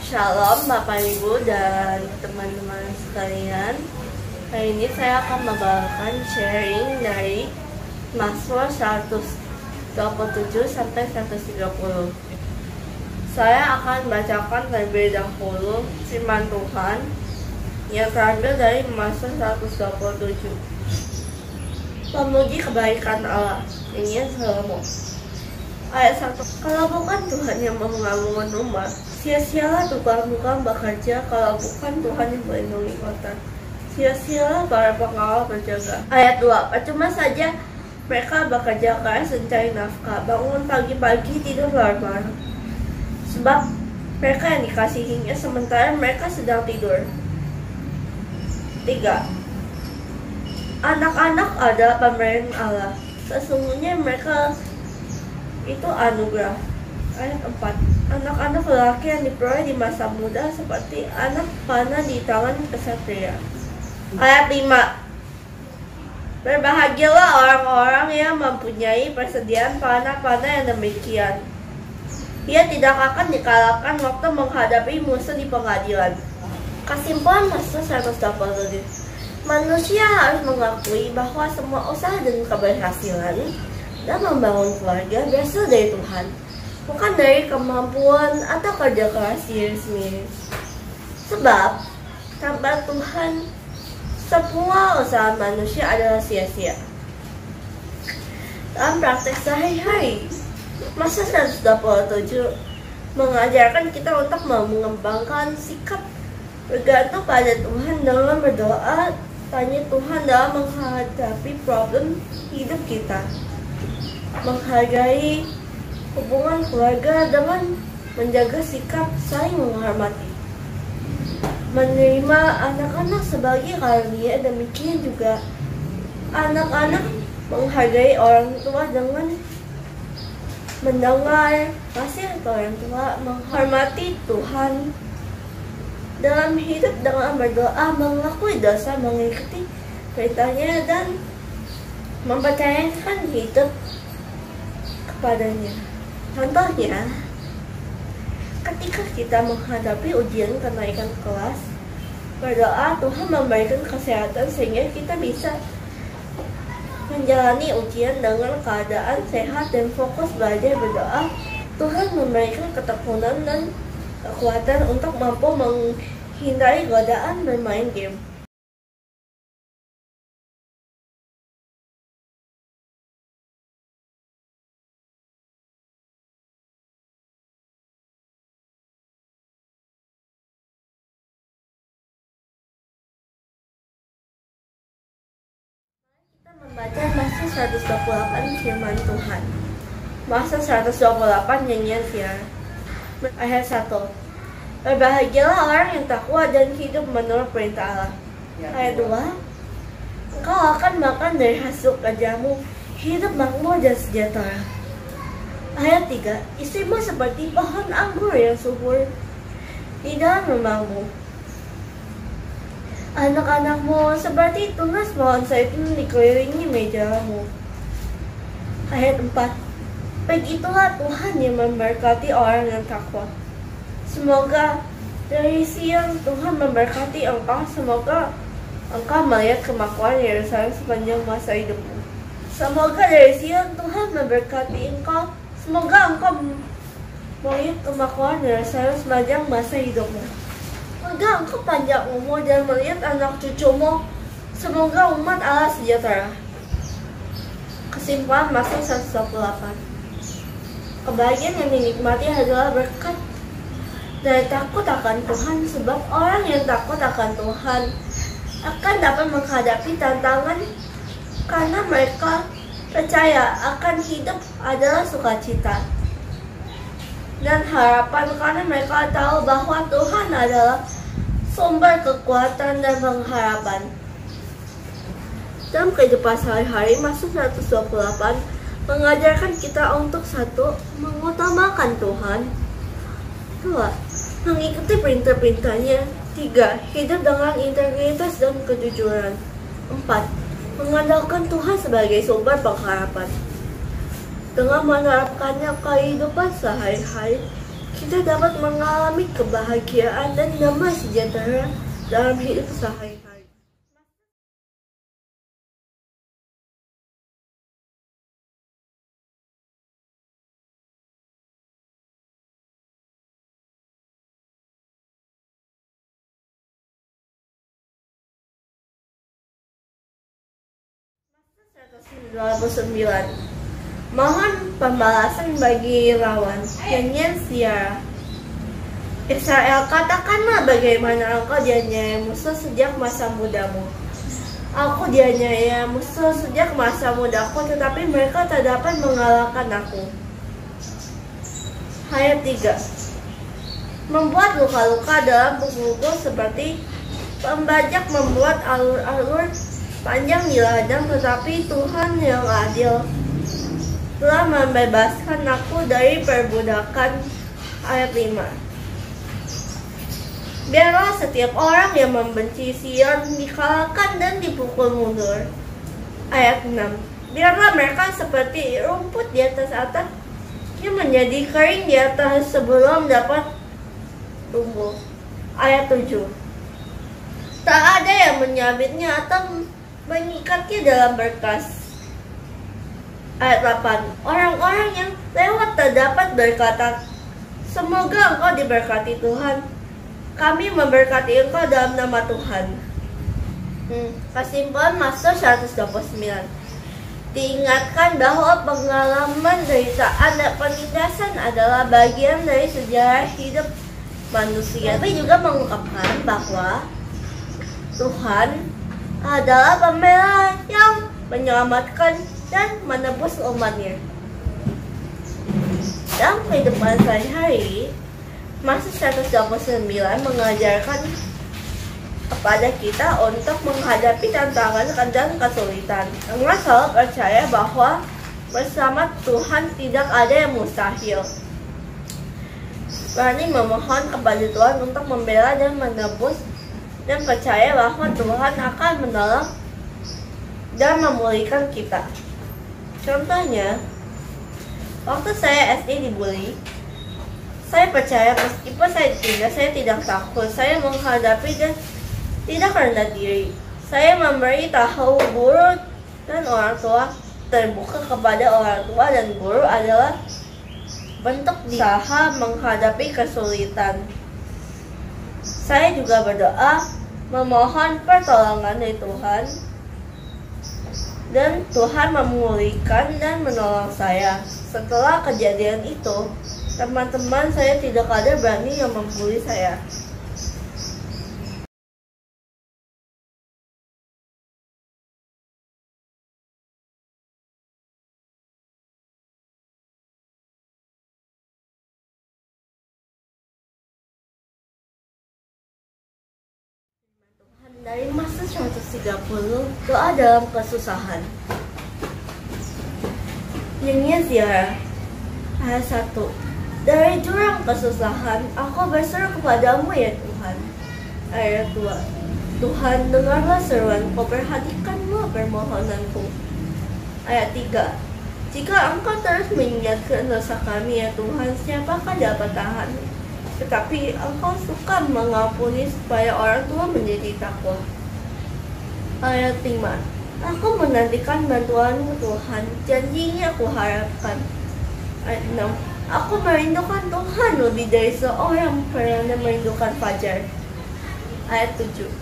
Shalom Bapak Ibu dan teman-teman sekalian. Hari ini saya akan membawakan sharing dari Mazmur 127 sampai 130. Saya akan bacakan terlebih dahulu firman Tuhan yang terambil dari Mazmur 127. Memuji kebaikan Allah, ini Salomo. Ayat 1. Kalau bukan Tuhan yang membangun rumah, sia-sialah tukang-tukang bekerja. Kalau bukan Tuhan yang melindungi kota, sia-sialah para pengawal berjaga. Ayat 2. Percuma saja mereka bekerja keras mencari nafkah, bangun pagi-pagi tidur larut malam, sebab mereka yang dikasihinya sementara mereka sedang tidur. 3. Anak-anak adalah pemberian Allah, sesungguhnya mereka itu anugerah. Ayat 4. Anak-anak lelaki yang diperoleh di masa muda seperti anak panah di tangan kesatria. Ayat 5. Berbahagialah orang-orang yang mempunyai persediaan panah-panah yang demikian. Ia tidak akan dikalahkan waktu menghadapi musuh di pengadilan. Kesimpulan Mazmur 127. Manusia harus mengakui bahwa semua usaha dan keberhasilan dan membangun keluarga berasal dari Tuhan, bukan dari kemampuan atau kerja keras diri sendiri. Sebab tanpa Tuhan, semua usaha manusia adalah sia-sia. Dalam praktek sehari-hari, Mazmur 127 mengajarkan kita untuk mengembangkan sikap bergantung pada Tuhan dalam berdoa, tanya Tuhan dalam menghadapi problem hidup kita, menghargai hubungan keluarga dengan menjaga sikap saling menghormati, menerima anak-anak sebagai karunia. Demikian juga anak-anak menghargai orang tua dengan mendengar nasihat orang tua, menghormati Tuhan dalam hidup dengan berdoa, mengakui dosa, mengikuti perintahnya, dan mempercayakan hidup kepadanya. Contohnya, ketika kita menghadapi ujian kenaikan kelas, berdoa Tuhan memberikan kesehatan sehingga kita bisa menjalani ujian dengan keadaan sehat dan fokus belajar. Berdoa Tuhan memberikan ketekunan dan kekuatan untuk mampu menghindari godaan bermain game. Membaca Mazmur 128 firman Tuhan. Mazmur 128 nyanyian siar. Ayat 1. Berbahagialah orang yang takwa dan hidup menurut perintah Allah. Ayat 2. Engkau akan makan dari hasil kerjamu, hidup makmur dan sejahtera. Ayat 3. Istrimu seperti pohon anggur yang subur di dalam rumahmu, anak-anakmu seperti tunas pohon zaitun dikelilingi mejamu. Ayat 4. Begitulah Tuhan yang memberkati orang yang takwa. Semoga dari siang Tuhan memberkati engkau. Semoga engkau melihat kemakmuran Yerusalem sepanjang masa hidupmu. Semoga dari siang Tuhan memberkati engkau. Semoga engkau melihat kemakmuran Yerusalem sepanjang masa hidupmu. Semoga engkau panjang umur dan melihat anak cucumu. Semoga umat Allah sejahtera. Kesimpulan Mazmur 128. Kebahagiaan yang dinikmati adalah berkat dari takut akan Tuhan, sebab orang yang takut akan Tuhan akan dapat menghadapi tantangan karena mereka percaya akan hidup adalah sukacita dan harapan, karena mereka tahu bahwa Tuhan adalah sumber kekuatan dan pengharapan. Dalam kehidupan sehari-hari, Mazmur 128 mengajarkan kita untuk 1. Mengutamakan Tuhan, 2. Mengikuti perintah-perintahnya, 3. Hidup dengan integritas dan kejujuran, 4. Mengandalkan Tuhan sebagai sumber pengharapan. Dengan menerapkannya kehidupan sehari-hari, kita dapat mengalami kebahagiaan dan damai sejahtera dalam hidup sehari-hari. Mazmur 129. Mohon pembalasan bagi lawan. Nyanyian Siara. Israel, katakanlah bagaimana engkau dianiaya musuh sejak masa mudamu. Aku dianiaya musuh sejak masa mudaku, tetapi mereka tak dapat mengalahkan aku. Ayat 3. Membuat luka-luka dalam punggungku seperti pembajak membuat alur-alur panjang di ladang, tetapi Tuhan yang adil telah membebaskan aku dari perbudakan. Ayat 5. Biarlah setiap orang yang membenci Sion dikalahkan dan dipukul mundur. Ayat 6. Biarlah mereka seperti rumput di atas atap yang menjadi kering di atas sebelum dapat tumbuh. Ayat 7. Tak ada yang menyabitnya atau mengikatnya dalam berkas. Ayat 8. Orang-orang yang lewat tak dapat berkata, semoga engkau diberkati Tuhan. Kami memberkati engkau dalam nama Tuhan. Kesimpulan Mazmur 129. Diingatkan bahwa pengalaman penderitaan dan penindasan adalah bagian dari sejarah hidup manusia. Tapi juga mengungkapkan bahwa Tuhan adalah pembela yang menyelamatkan dan menebus umatnya. Dalam kehidupan sehari-hari, Mazmur 129 mengajarkan kepada kita untuk menghadapi tantangan dan kesulitan. Engkau selalu percaya bahwa bersama Tuhan tidak ada yang mustahil. Berani memohon kepada Tuhan untuk membela dan menebus, dan percaya bahwa Tuhan akan menolong dan memulihkan kita. Contohnya, waktu saya SD dibully, saya percaya meskipun saya ditindas, saya tidak takut. Saya menghadapi dan tidak rendah diri. Saya memberi tahu guru dan orang tua, terbuka kepada orang tua dan guru adalah bentuk usaha menghadapi kesulitan. Saya juga berdoa, memohon pertolongan dari Tuhan, dan Tuhan memulihkan dan menolong saya. Setelah kejadian itu, teman-teman saya tidak ada berani yang membuli saya. Tuhan dari Mazmur 130, doa dalam kesusahan. Nyanyian Siara. Ayat 1. Dari jurang kesusahan, aku berseru kepadamu ya Tuhan. Ayat 2. Tuhan, dengarlah seruanku, perhatikanlah permohonanku. Ayat 3. Jika engkau terus mengingatkan dosa kami ya Tuhan, siapakah dapat tahan? Tetapi engkau suka mengampuni supaya orang tua menjadi takwa. Ayat 5. Aku menantikan bantuanmu Tuhan, janjinya aku harapkan. Ayat 6. Aku merindukan Tuhan lebih dari seorang perawan merindukan fajar. Ayat 7.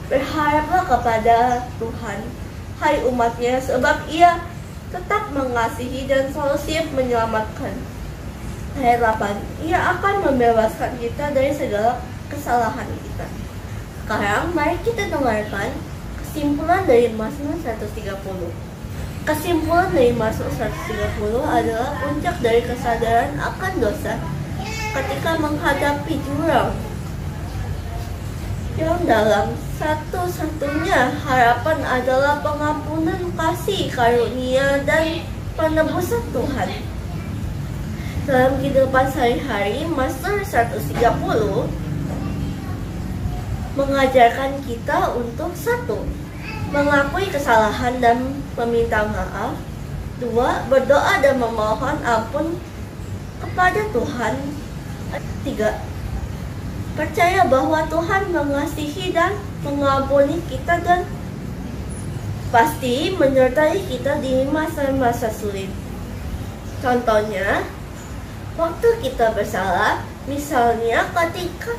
Berharaplah kepada Tuhan, hai umatnya, sebab ia tetap mengasihi dan selalu siap menyelamatkan. Ayat 8. Ia akan membebaskan kita dari segala kesalahan kita. Sekarang mari kita dengarkan kesimpulan dari Mazmur 130. Kesimpulan dari Mazmur 130 adalah puncak dari kesadaran akan dosa ketika menghadapi jurang yang dalam satu-satunya harapan adalah pengampunan, kasih karunia, dan penebusan Tuhan. Dalam kehidupan sehari-hari, Mazmur 130 mengajarkan kita untuk 1. Mengakui kesalahan dan meminta maaf. 2. Berdoa dan memohon ampun kepada Tuhan. Tiga, percaya bahwa Tuhan mengasihi dan mengampuni kita dan pasti menyertai kita di masa-masa sulit. Contohnya, waktu kita bersalah, misalnya ketika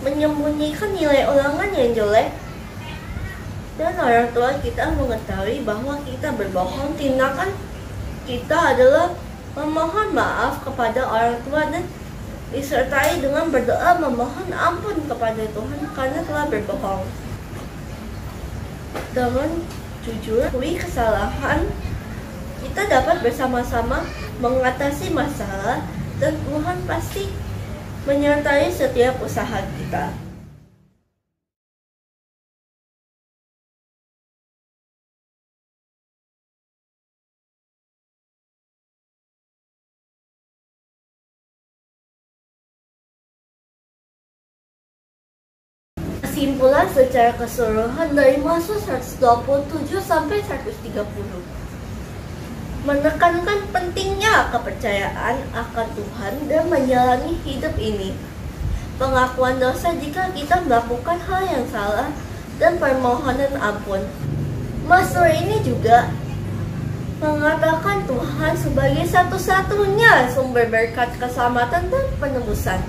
menyembunyikan nilai ulangan yang jelek, dan orang tua kita mengetahui bahwa kita berbohong, tindakan kita adalah memohon maaf kepada orang tua dan disertai dengan berdoa memohon ampun kepada Tuhan karena telah berbohong. Dengan jujur mengakui kesalahan, kita dapat bersama-sama mengatasi masalah dan Tuhan pasti menyertai setiap usaha kita. Kesimpulan secara keseluruhan dari Mazmur 127 sampai 130 menekankan pentingnya kepercayaan akan Tuhan dan menjalani hidup ini. Pengakuan dosa jika kita melakukan hal yang salah dan permohonan ampun. Mazmur ini juga mengatakan Tuhan sebagai satu-satunya sumber berkat keselamatan dan penebusan.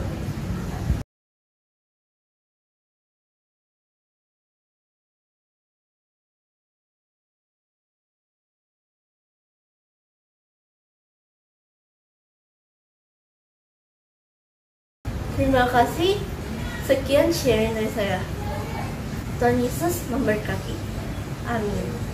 Terima kasih. Sekian sharing dari saya. Tuhan Yesus memberkati. Amin.